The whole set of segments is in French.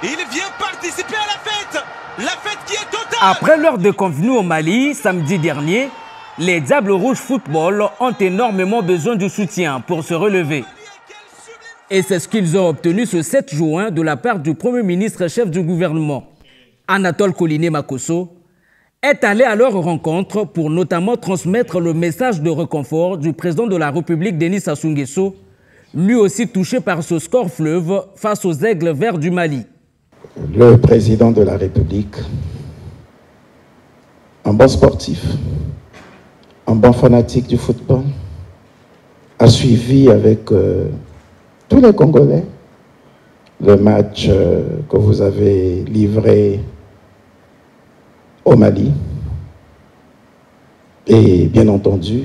Il vient participer à la fête qui est totale. Après l'heure de convenu au Mali, samedi dernier, les Diables Rouges Football ont énormément besoin de soutien pour se relever. Et c'est ce qu'ils ont obtenu ce 7 juin de la part du Premier ministre chef du gouvernement. Anatole Coliné Makosso est allé à leur rencontre pour notamment transmettre le message de réconfort du président de la République, Denis Sassou Nguesso, lui aussi touché par ce score fleuve face aux Aigles Verts du Mali. Le président de la République, un bon sportif, un bon fanatique du football, a suivi avec tous les Congolais le match que vous avez livré au Mali et bien entendu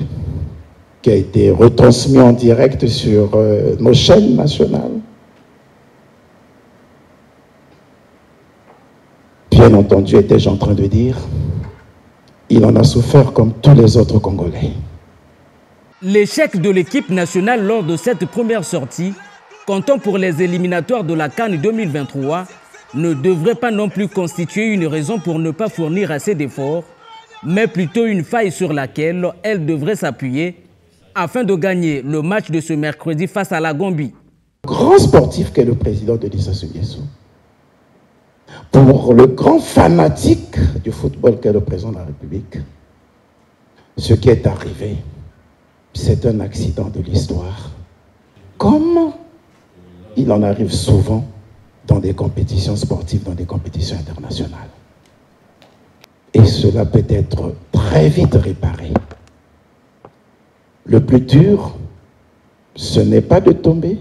qui a été retransmis en direct sur nos chaînes nationales. Bien entendu, étais-je en train de dire, il en a souffert comme tous les autres Congolais. L'échec de l'équipe nationale lors de cette première sortie, comptant pour les éliminatoires de la CAN 2023, ne devrait pas non plus constituer une raison pour ne pas fournir assez d'efforts, mais plutôt une faille sur laquelle elle devrait s'appuyer afin de gagner le match de ce mercredi face à la Gambie. Grand sportif qu'est le président Denis Sassou Nguesso, pour le grand fanatique du football qu'est le président de la République, ce qui est arrivé, c'est un accident de l'histoire. Comme il en arrive souvent dans des compétitions sportives, dans des compétitions internationales. Et cela peut être très vite réparé. Le plus dur, ce n'est pas de tomber,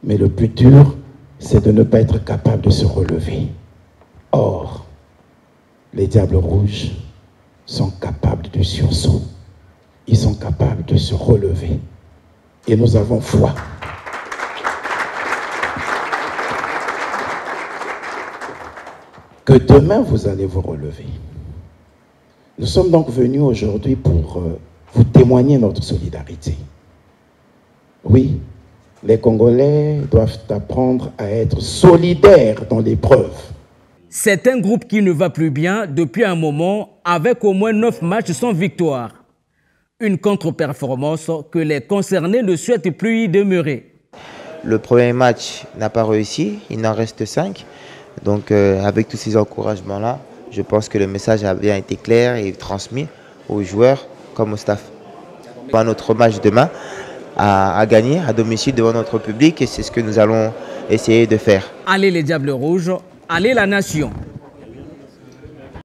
mais le plus dur, c'est de ne pas être capable de se relever. Or, les Diables Rouges sont capables de sursaut. Ils sont capables de se relever. Et nous avons foi. Que demain, vous allez vous relever. Nous sommes donc venus aujourd'hui pour vous témoigner notre solidarité. Oui, les Congolais doivent apprendre à être solidaires dans l'épreuve. C'est un groupe qui ne va plus bien depuis un moment, avec au moins 9 matchs sans victoire. Une contre-performance que les concernés ne souhaitent plus y demeurer. Le premier match n'a pas réussi, il en reste 5. Donc avec tous ces encouragements-là, je pense que le message a bien été clair et transmis aux joueurs comme au staff. Pas notre match demain à gagner à domicile devant notre public et c'est ce que nous allons essayer de faire. Allez les Diables Rouges, allez la nation!